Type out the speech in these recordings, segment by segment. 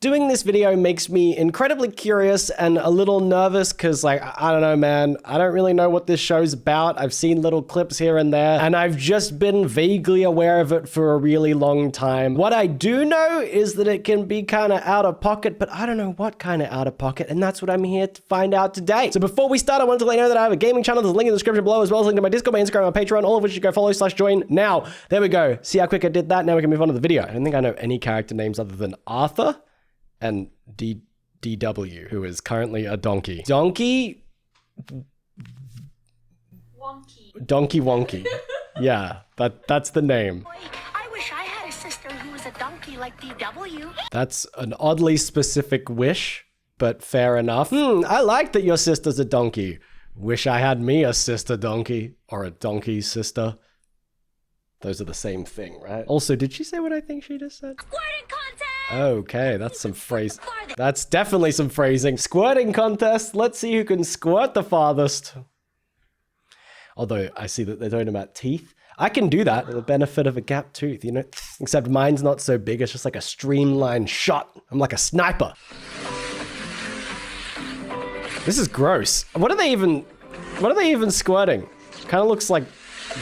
Doing this video makes me incredibly curious and a little nervous because, like, I don't know, man. I don't really know what this show's about. I've seen little clips here and there, and I've just been vaguely aware of it for a really long time. What I do know is that it can be kind of out of pocket, but I don't know what kind of out of pocket, and that's what I'm here to find out today. So before we start, I wanted to let you know that I have a gaming channel. There's a link in the description below, as well as a link to my Discord, my Instagram, my Patreon, all of which you go follow/join now. There we go. See how quick I did that? Now we can move on to the video. I don't think I know any character names other than Arthur and DW, who is currently a donkey. Donkey Wonky. Yeah, that's the name. I wish I had a sister who was a donkey like DW. That's an oddly specific wish, but fair enough. I like that your sister's a donkey. Wish I had me a sister donkey, or a donkey sister. Those are the same thing, right? Also, did she say what I think she just said? Squirting contest! Okay, that's some phrase. That's definitely some phrasing. Squirting contest. Let's see who can squirt the farthest. Although I see that they're talking about teeth. I can do that with the benefit of a gap tooth, you know? Except mine's not so big. It's just like a streamlined shot. I'm like a sniper. This is gross. What are they even squirting? Kind of looks like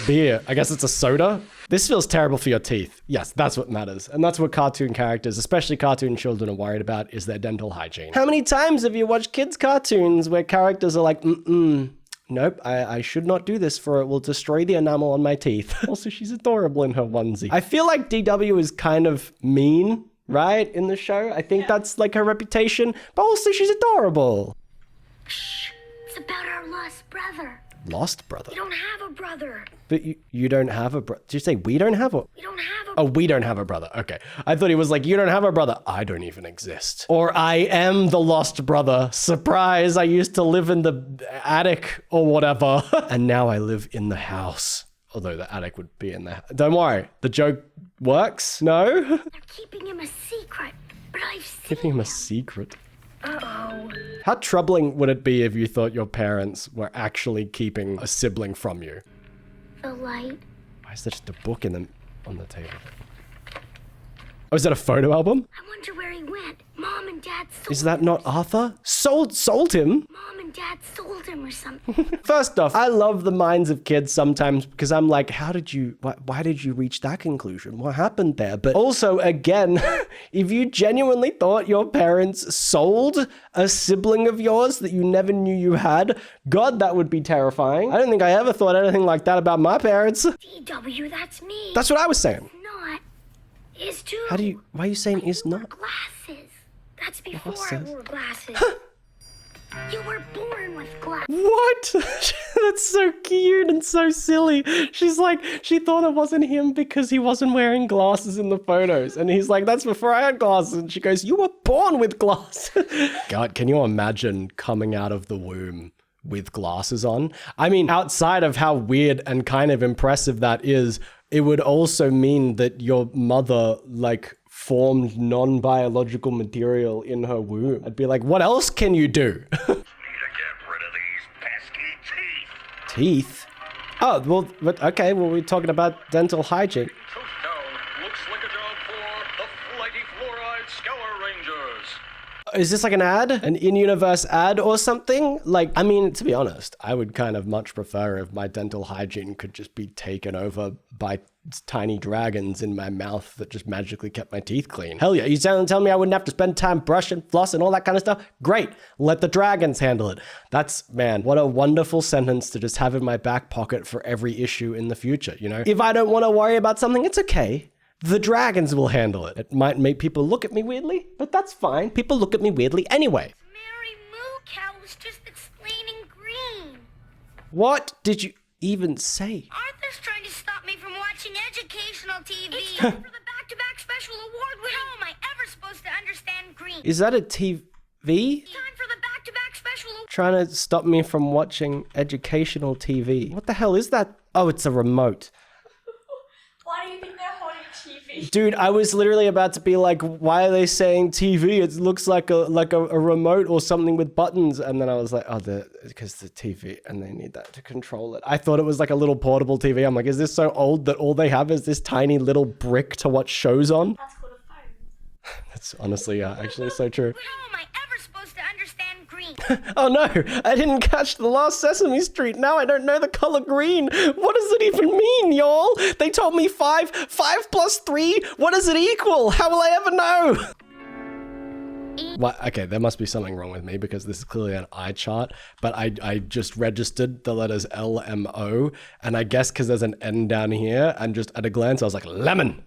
beer. I guess it's a soda. This feels terrible for your teeth. Yes, that's what matters. And that's what cartoon characters, especially cartoon children, are worried about, is their dental hygiene. How many times have you watched kids' cartoons where characters are like, nope, I should not do this for it will destroy the enamel on my teeth. Also, she's adorable in her onesie. I feel like DW is kind of mean, right, in the show. I think that's like her reputation, but also she's adorable. Shh, it's about our lost brother. Lost brother? We don't have a brother. But you don't have a brother? Did you say we don't have a? We don't have a Oh, we don't have a brother. Okay. I thought he was like, you don't have a brother. I don't even exist. Or I am the lost brother. Surprise, I used to live in the attic or whatever. And now I live in the house. Although the attic would be in there. Don't worry, the joke works. No? They're keeping him a secret, but I've seen Giving him a secret. Uh-oh. How troubling would it be if you thought your parents were actually keeping a sibling from you? The light. Why is there just a book on the table? Oh, is that a photo album? I wonder where he went. Mom and Dad sold Is that not Arthur? Sold him? Mom and Dad sold him or something. First off, I love the minds of kids sometimes because I'm like, why did you reach that conclusion? What happened there? But also, again, if you genuinely thought your parents sold a sibling of yours that you never knew you had, God, that would be terrifying. I don't think I ever thought anything like that about my parents. DW, that's me. That's what I was saying. Not. Is too. Why are you saying is not? Glasses. That's before Glasses? I wore glasses. You were born with glasses. What? That's so cute and so silly. She's like, she thought it wasn't him because he wasn't wearing glasses in the photos. And he's like, that's before I had glasses. And she goes, you were born with glasses. God, can you imagine coming out of the womb with glasses on? I mean, outside of how weird and kind of impressive that is, it would also mean that your mother, like, formed non-biological material in her womb. I'd be like, what else can you do? Need to get rid of these pesky teeth. Teeth? Oh, well, okay, well, we're talking about dental hygiene. Tooth down. Looks like a job for the Flighty Fluoride Scour Rangers. Is this like an ad? An in-universe ad or something? Like, I mean, to be honest, I would kind of much prefer if my dental hygiene could just be taken over by tiny dragons in my mouth that just magically kept my teeth clean. Hell yeah, you tell me I wouldn't have to spend time brushing, flossing, all that kind of stuff? Great, let the dragons handle it. That's, man, what a wonderful sentence to just have in my back pocket for every issue in the future, you know? If I don't want to worry about something, it's okay. The dragons will handle it. It might make people look at me weirdly, but that's fine. People look at me weirdly anyway. Mary Moo Cow was just explaining green. What did you even say? Arthur's trying to stop me from watching educational TV. It's time for the back-to-back special award winner. How am I ever supposed to understand green? Is that a TV? Time for the back-to-back special award. Trying to stop me from watching educational TV. What the hell is that? Oh, it's a remote. Why do you think they're holding TV? Dude, I was literally about to be like, why are they saying TV? It looks like a remote or something with buttons. And then I was like, oh, because the TV, and they need that to control it. I thought it was like a little portable TV. I'm like, is this so old that all they have is this tiny little brick to watch shows on? That's called a That's honestly actually so true. How am I ever supposed to understand green? Oh no, I didn't catch the last Sesame Street. Now I don't know the color green. What does it even mean, y'all? They told me 5. 5 plus 3? What does it equal? How will I ever know? What? Okay, there must be something wrong with me because this is clearly an eye chart, but I just registered the letters LMO, and I guess because there's an N down here, and just at a glance, I was like, lemon.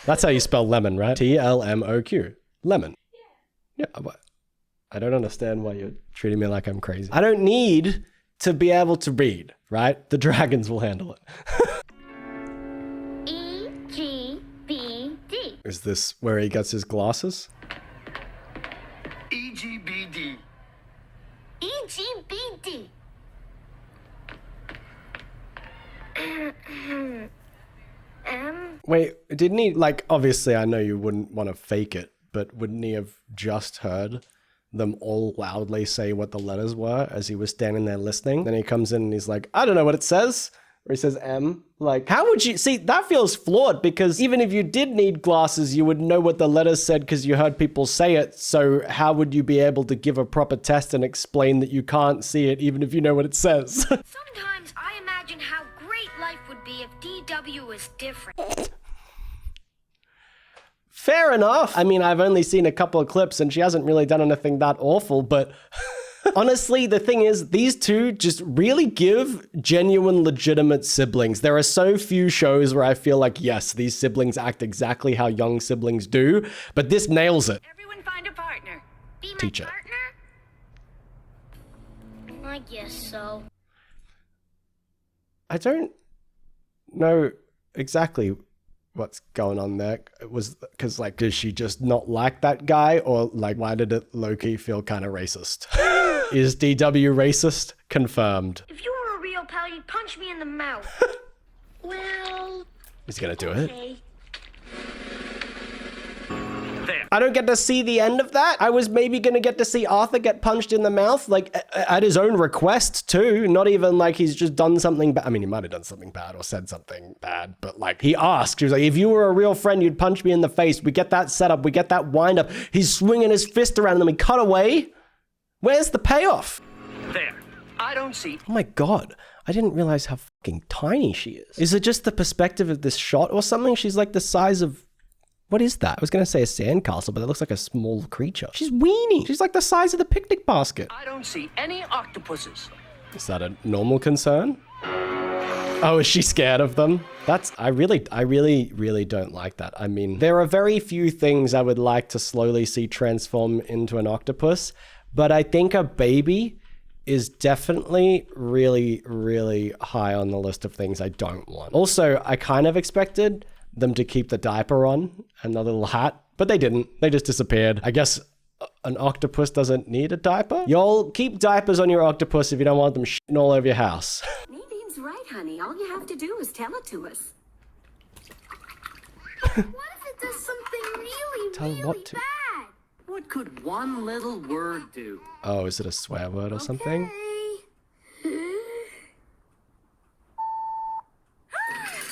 That's how you spell lemon, right? TLMOQ. Lemon. Yeah. I don't understand why you're treating me like I'm crazy. I don't need to be able to read, right? The dragons will handle it. EGBD. Is this where he gets his glasses? EGBD. EGBD. Wait, didn't he, like, obviously I know you wouldn't want to fake it, but wouldn't he have just heard them all loudly say what the letters were as he was standing there listening? Then he comes in and he's like, I don't know what it says. Or he says M. Like, how would you... See, that feels flawed because even if you did need glasses, you would know what the letters said because you heard people say it. So how would you be able to give a proper test and explain that you can't see it even if you know what it says? Sometimes I imagine how great life would be if DW was different. Fair enough. I mean, I've only seen a couple of clips and she hasn't really done anything that awful, but... Honestly, the thing is, these two just really give genuine, legitimate siblings. There are so few shows where I feel like, yes, these siblings act exactly how young siblings do, but this nails it. Everyone find a partner. Be my Teacher. partner? I guess so. I don't know exactly what's going on there. It was because, like, does she just not like that guy? Or, like, why did it low-key feel kind of racist? Is DW racist? Confirmed. If you were a real pal, you'd punch me in the mouth. Well... He's gonna do it. Okay. There. I don't get to see the end of that. I was maybe gonna get to see Arthur get punched in the mouth, like, at his own request, too. Not even like he's just done something bad. I mean, he might have done something bad or said something bad, but, like, he asked. He was like, if you were a real friend, you'd punch me in the face. We get that set up. We get that wind up. He's swinging his fist around and then we cut away. Where's the payoff? There. I don't see. Oh my god, I didn't realize how fucking tiny she is. Is it just the perspective of this shot or something? She's like the size of... What is that? I was gonna say a sandcastle, but it looks like a small creature. She's weeny. She's like the size of the picnic basket. I don't see any octopuses. Is that a normal concern? Oh, is she scared of them? I really don't like that. I mean, there are very few things I would like to slowly see transform into an octopus, but I think a baby is definitely really, really high on the list of things I don't want. Also, I kind of expected them to keep the diaper on and the little hat, but they didn't. They just disappeared. I guess an octopus doesn't need a diaper? Y'all keep diapers on your octopus if you don't want them shitting all over your house. Nadine's right, honey. All you have to do is tell it to us. What if it does something really, Tell really what to? bad? What could one little word do? Oh, is it a swear word or something? Okay.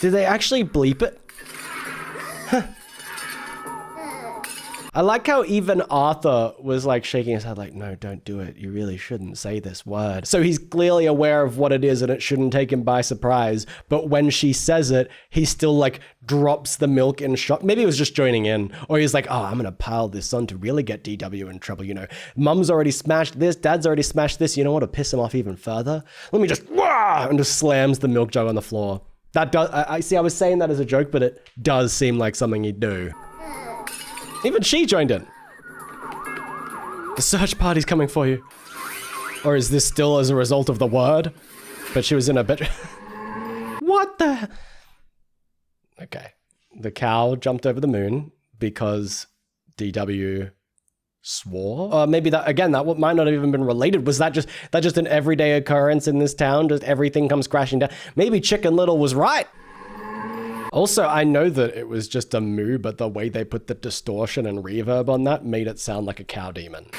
Did they actually bleep it? I like how even Arthur was like shaking his head like, no, don't do it. You really shouldn't say this word. So he's clearly aware of what it is and it shouldn't take him by surprise. But when she says it, he still like drops the milk in shock. Maybe he was just joining in, or he's like, oh, I'm going to pile this on to really get DW in trouble. You know, Mum's already smashed this. Dad's already smashed this. You know what to piss him off even further? Let me just, wah, and just slams the milk jug on the floor. That does, I see, I was saying that as a joke, but it does seem like something he'd do. Even she joined in. The search party's coming for you. Or is this still as a result of the word? But she was in a bit... What the... Okay. The cow jumped over the moon because DW swore? Maybe that, again, that might not have even been related. Was that just an everyday occurrence in this town? Just everything comes crashing down? Maybe Chicken Little was right. Also, I know that it was just a moo, but the way they put the distortion and reverb on that made it sound like a cow demon.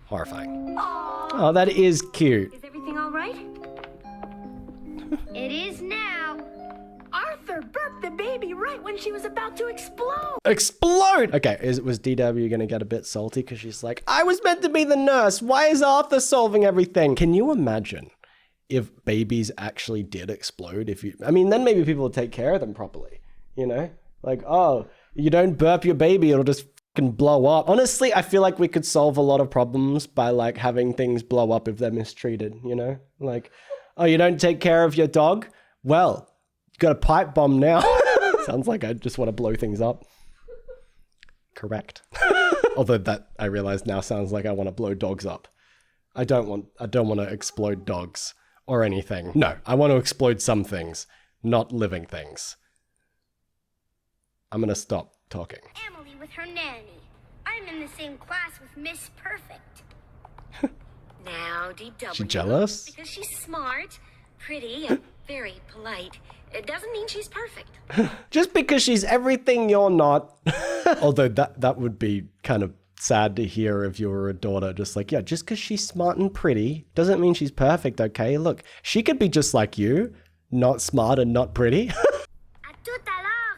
Horrifying. Oh, that is cute. Is everything all right? It is now. Arthur, burp the baby right when she was about to explode. Explode! Okay, was DW gonna get a bit salty because she's like, I was meant to be the nurse. Why is Arthur solving everything? Can you imagine if babies actually did explode? I mean, then maybe people would take care of them properly, you know? Like, oh, you don't burp your baby, it'll just fucking blow up. Honestly, I feel like we could solve a lot of problems by like having things blow up if they're mistreated, you know? Like, oh, you don't take care of your dog? Well, you got a pipe bomb now. Sounds like I just want to blow things up. Correct. Although that, I realize now, sounds like I want to blow dogs up. I don't want to explode dogs or anything. No, I want to explode some things, not living things. I'm going to stop talking. Emily with her nanny. I'm in the same class with Miss Perfect. Now, DW. She jealous? Because she's smart, pretty, and very polite. It doesn't mean she's perfect. Just because she's everything you're not. Although that would be kind of sad to hear if you were a daughter. Just like, yeah, just because she's smart and pretty doesn't mean she's perfect, okay? Look, she could be just like you, not smart and not pretty. À tout à l'heure,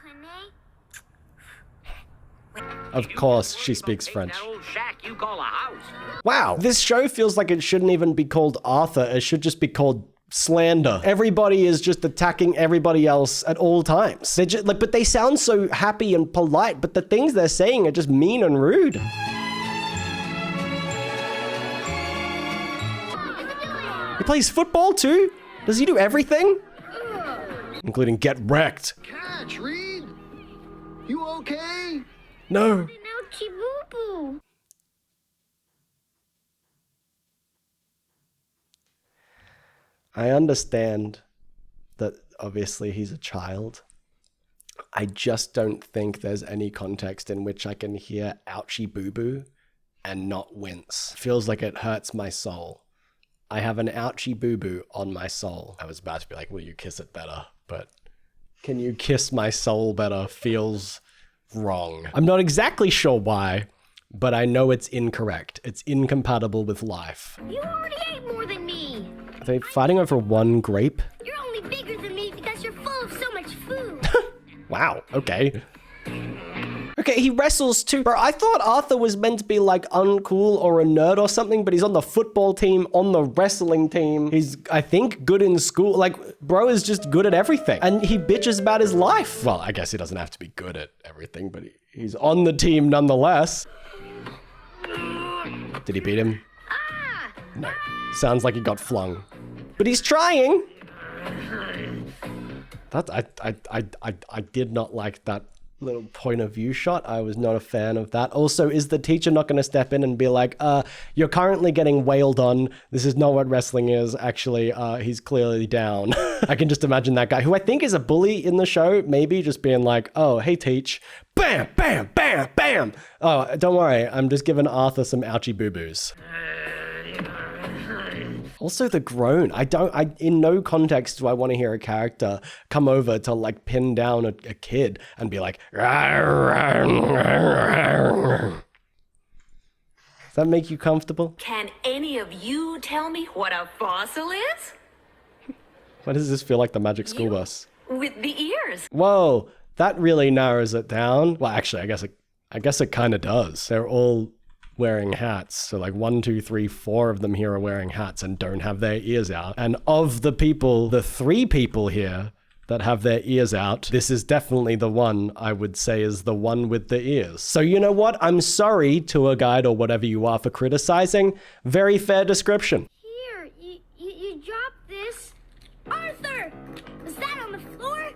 René. Of course, she speaks French. That old shack you call a house. Wow, this show feels like it shouldn't even be called Arthur. It should just be called slander. Everybody is just attacking everybody else at all times. They just, like, but they sound so happy and polite, but the things they're saying are just mean and rude. He plays football too? Does he do everything? Including get wrecked. Catch, Reed! You okay? No. Ouchie boo-boo. I understand that obviously he's a child. I just don't think there's any context in which I can hear ouchie boo-boo and not wince. Feels like it hurts my soul. I have an ouchie boo-boo on my soul. I was about to be like, will you kiss it better? But can you kiss my soul better feels wrong. I'm not exactly sure why, but I know it's incorrect. It's incompatible with life. You already ate more than me. Are they fighting over one grape? You're only bigger than me because you're full of so much food. Wow, okay. Okay, he wrestles too. Bro, I thought Arthur was meant to be like uncool or a nerd or something, but he's on the football team, on the wrestling team. He's, I think, good in school. Like, bro is just good at everything. And he bitches about his life. Well, I guess he doesn't have to be good at everything, but he's on the team nonetheless. Did he beat him? No. Sounds like he got flung. But he's trying. I did not like that little point of view shot. I was not a fan of that. Also, is the teacher not going to step in and be like, you're currently getting wailed on. This is not what wrestling is. Actually, he's clearly down. I can just imagine that guy, who I think is a bully in the show, maybe just being like, oh, hey, teach. Bam, bam, bam, bam. Oh, don't worry. I'm just giving Arthur some ouchie boo-boos. Also the groan. In no context do I want to hear a character come over to like pin down a kid and be like, does that make you comfortable? Can any of you tell me what a fossil is? Why does this feel like the Magic School Bus? With the ears. Whoa, that really narrows it down. Well, actually, I guess it kind of does. They're all wearing hats. So like 1, 2, 3, 4 of them here are wearing hats and don't have their ears out. And of the 3 people here that have their ears out, this is definitely the one I would say is the one with the ears. So you know what? I'm sorry, tour guide or whatever you are, for criticizing. Very fair description. Here, you dropped this. Arthur! Was that on the floor?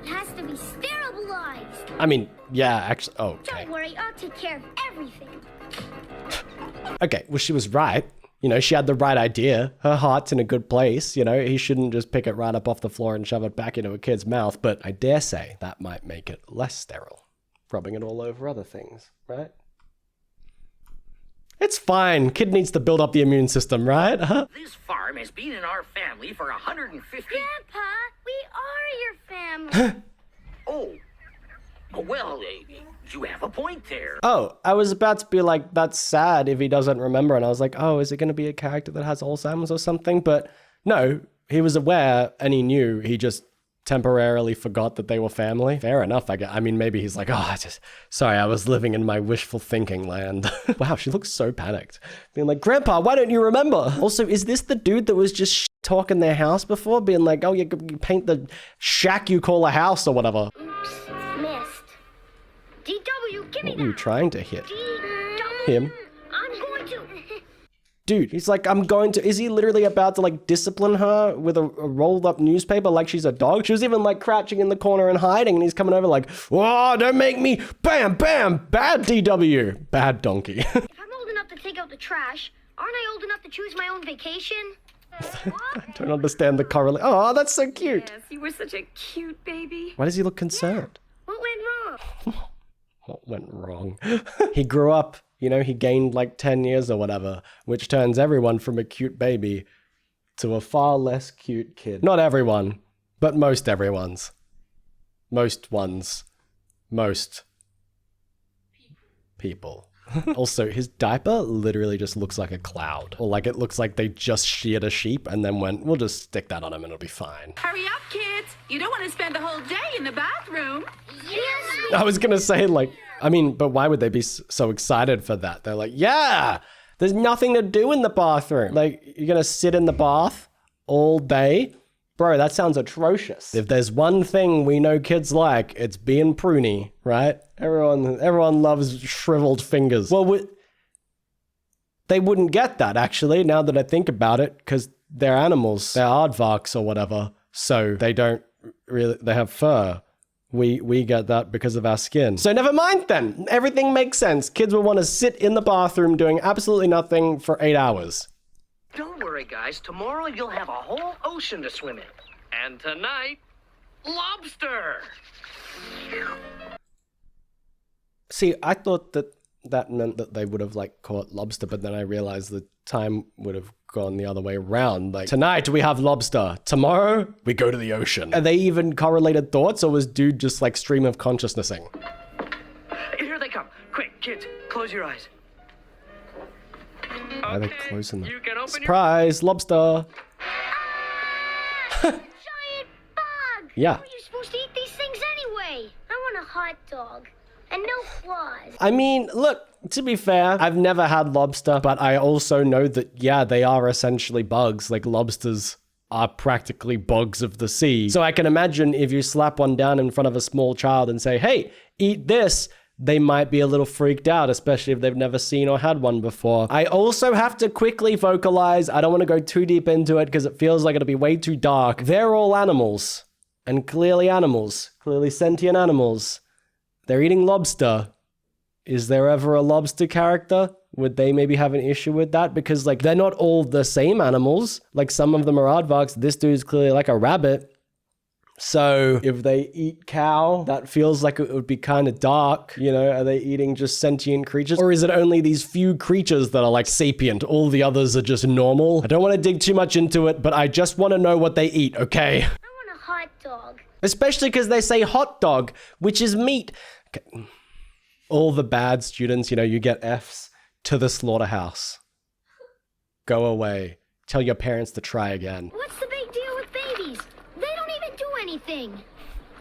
It has to be sterilized. I mean, yeah, actually, oh, okay. Don't worry, I'll take care of everything. Okay, well, she was right. You know, she had the right idea. Her heart's in a good place. You know, he shouldn't just pick it right up off the floor and shove it back into a kid's mouth. But I dare say that might make it less sterile. Rubbing it all over other things, right? It's fine. Kid needs to build up the immune system, right? This farm has been in our family for 150... Grandpa, we are your family. Oh, well, you have a point there. Oh, I was about to be like, that's sad if he doesn't remember. And I was like, oh, is it going to be a character that has Alzheimer's or something? But no, he was aware and he knew. He just temporarily forgot that they were family. Fair enough, I guess. I mean, maybe he's like, oh, sorry, I was living in my wishful thinking land. Wow, she looks so panicked. Being like, Grandpa, why don't you remember? Also, is this the dude that was just talking their house before? Being like, oh, you paint the shack you call a house or whatever. Oops, missed. DW, give me What were you that. trying to hit? DW. Him? I'm going to. Dude, he's like, I'm going to, is he literally about to like discipline her with a rolled up newspaper like she's a dog? She was even like crouching in the corner and hiding, and he's coming over like, whoa, don't make me, bam, bam, bad DW, bad donkey. If I'm old enough to take out the trash, aren't I old enough to choose my own vacation? I don't understand the correlation. Oh, that's so cute. Yes, you were such a cute baby. Why does he look concerned? What went wrong? What went wrong? He grew up, you know, he gained like 10 years or whatever, which turns everyone from a cute baby to a far less cute kid. Not everyone, but most everyone's. Most ones. Most people. Also, his diaper literally just looks like a cloud. Or like it looks like they just sheared a sheep and then went, we'll just stick that on him and it'll be fine. Hurry up, kids. You don't want to spend the whole day in the bathroom. Yes, I was gonna say, like, I mean, but why would they be so excited for that? They're like, yeah, there's nothing to do in the bathroom. Like, you're gonna sit in the bath all day? Bro, that sounds atrocious. If there's one thing we know kids like, it's being pruny, right? Everyone loves shriveled fingers. Well, they wouldn't get that, actually, now that I think about it, because they're animals. They're aardvarks or whatever, so they don't really, they have fur. We get that because of our skin. So never mind then. Everything makes sense. Kids will want to sit in the bathroom doing absolutely nothing for 8 hours. Don't worry, guys. Tomorrow you'll have a whole ocean to swim in. And tonight, lobster! See, I thought that meant that they would have like caught lobster, but then I realized the time would have gone the other way around. Like, tonight we have lobster. Tomorrow we go to the ocean. Are they even correlated thoughts, or was dude just like stream of consciousnessing? Here they come. Quick, kids, close your eyes. Why are they closing them? You can open Surprise, lobster. giant bug! Yeah. How are you supposed to eat these things anyway? I want a hot dog. And no claws. I mean, look, to be fair, I've never had lobster, but I also know that, yeah, they are essentially bugs. Like, lobsters are practically bugs of the sea. So I can imagine if you slap one down in front of a small child and say, hey, eat this, they might be a little freaked out, especially if they've never seen or had one before. I also have to quickly vocalize, I don't want to go too deep into it because it feels like it'll be way too dark. They're all animals, and clearly sentient animals. They're eating lobster. Is there ever a lobster character? Would they maybe have an issue with that? Because like, they're not all the same animals. Like, some of them are aardvarks. This dude's clearly like a rabbit. So if they eat cow, that feels like it would be kind of dark. You know, are they eating just sentient creatures? Or is it only these few creatures that are like sapient? All the others are just normal? I don't want to dig too much into it, but I just want to know what they eat, okay? I want a hot dog. Especially because they say hot dog, which is meat. Okay. All the bad students, you know, you get Fs to the slaughterhouse. Go away. Tell your parents to try again. What's the big deal with babies? They don't even do anything.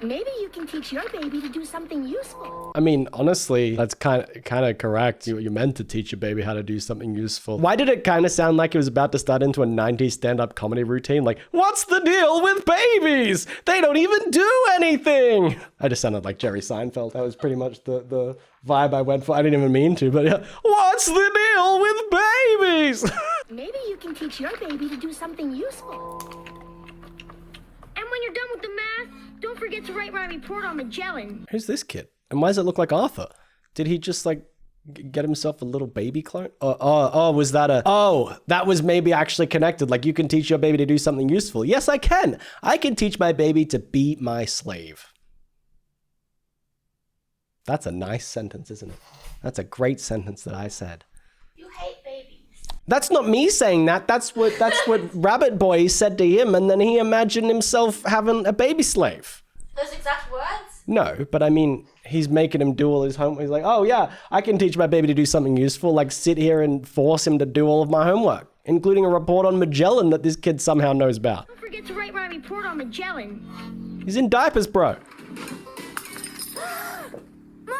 Maybe you can teach your baby to do something useful. I mean, honestly, that's kind of correct. You're meant to teach your baby how to do something useful. Why did it kind of sound like it was about to start into a 90s stand-up comedy routine? Like, what's the deal with babies? They don't even do anything. I just sounded like Jerry Seinfeld. That was pretty much the vibe I went for. I didn't even mean to, but yeah. What's the deal with babies? Maybe you can teach your baby to do something useful. And when you're done with the math, don't forget to write my report on Magellan. Who's this kid? And why does it look like Arthur? Did he just like get himself a little baby clone? Was that that was maybe actually connected. Like, you can teach your baby to do something useful. Yes, I can. I can teach my baby to be my slave. That's a nice sentence, isn't it? That's a great sentence that I said. You hate babies. That's not me saying that. That's what Rabbit Boy said to him, and then he imagined himself having a baby slave. Those exact words? No, but I mean, he's making him do all his homework. He's like, oh yeah, I can teach my baby to do something useful, like sit here and force him to do all of my homework, including a report on Magellan that this kid somehow knows about. Don't forget to write my report on Magellan. He's in diapers, bro. Mom,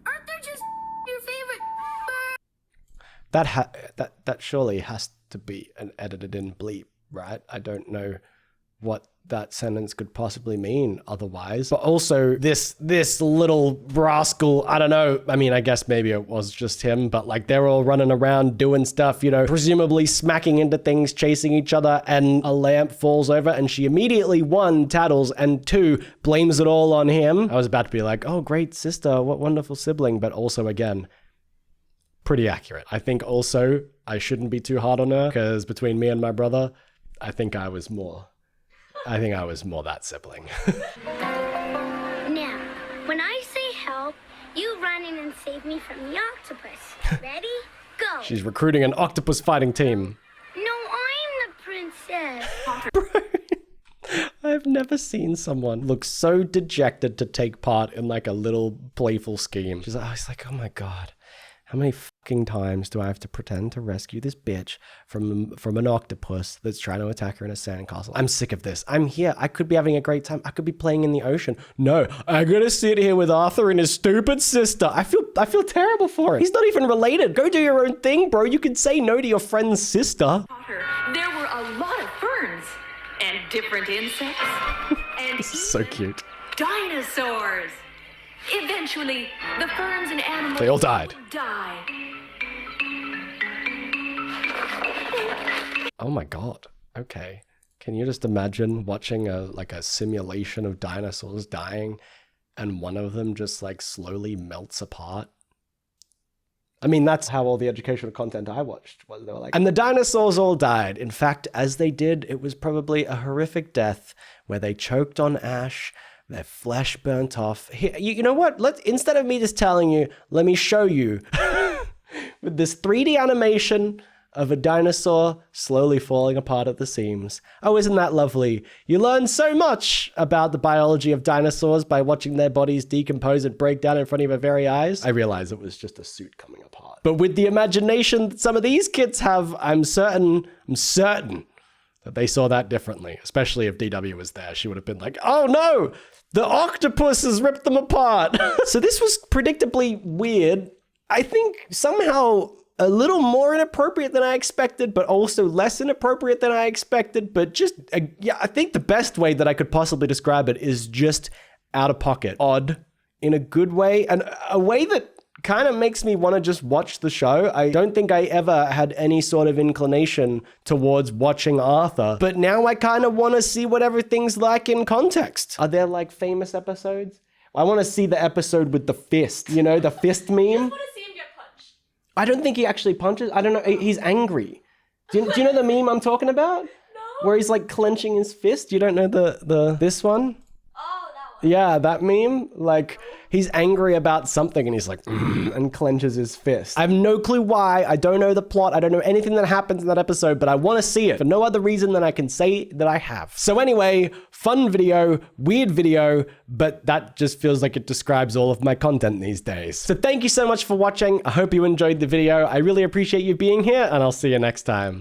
aren't there just your favorite? That surely has to be an edited in bleep, right? I don't know what that sentence could possibly mean otherwise. But also this little rascal, I don't know. I mean, I guess maybe it was just him, but like they're all running around doing stuff, you know, presumably smacking into things, chasing each other, and a lamp falls over and she immediately, one, tattles, and two, blames it all on him. I was about to be like, oh, great sister, what wonderful sibling. But also again, pretty accurate. I think also I shouldn't be too hard on her because between me and my brother, I think I was more that sibling. Now, when I say help, you run in and save me from the octopus. Ready? Go. She's recruiting an octopus fighting team. No, I'm the princess. I've never seen someone look so dejected to take part in like a little playful scheme. She's like, oh my God. How many fucking times do I have to pretend to rescue this bitch from an octopus that's trying to attack her in a sandcastle? I'm sick of this. I'm here. I could be having a great time. I could be playing in the ocean. No, I gotta sit here with Arthur and his stupid sister. I feel terrible for him. He's not even related. Go do your own thing, bro. You can say no to your friend's sister. Potter, there were a lot of ferns and different insects and This is so cute. dinosaurs. Eventually, the ferns and animals They all died. would die. Oh my God. Okay. Can you just imagine watching a simulation of dinosaurs dying and one of them just like slowly melts apart? I mean, that's how all the educational content I watched was. They were like, and the dinosaurs all died. In fact, as they did, it was probably a horrific death where they choked on ash, their flesh burnt off. Here, you know what? Instead of me just telling you, let me show you with this 3D animation of a dinosaur slowly falling apart at the seams. Oh, isn't that lovely? You learn so much about the biology of dinosaurs by watching their bodies decompose and break down in front of your very eyes. I realize it was just a suit coming apart. But with the imagination that some of these kids have, I'm certain that they saw that differently, especially if DW was there. She would have been like, oh no, the octopus has ripped them apart. So this was predictably weird. I think somehow a little more inappropriate than I expected, but also less inappropriate than I expected. But just, yeah, I think the best way that I could possibly describe it is just out of pocket, odd in a good way, and a way that kind of makes me want to just watch the show. I don't think I ever had any sort of inclination towards watching Arthur, but now I kind of want to see what everything's like in context. Are there like famous episodes? I want to see the episode with the fist, you know, the fist meme. I just want to see him get punched. I don't think he actually punches. I don't know. He's angry. Do you know the meme I'm talking about? No. Where he's like clenching his fist. You don't know this one? Oh, that one. Yeah, that meme. Like he's angry about something and he's like, and clenches his fist. I have no clue why. I don't know the plot. I don't know anything that happens in that episode, but I want to see it for no other reason than I can say that I have. So anyway, fun video, weird video, but that just feels like it describes all of my content these days. So thank you so much for watching. I hope you enjoyed the video. I really appreciate you being here and I'll see you next time.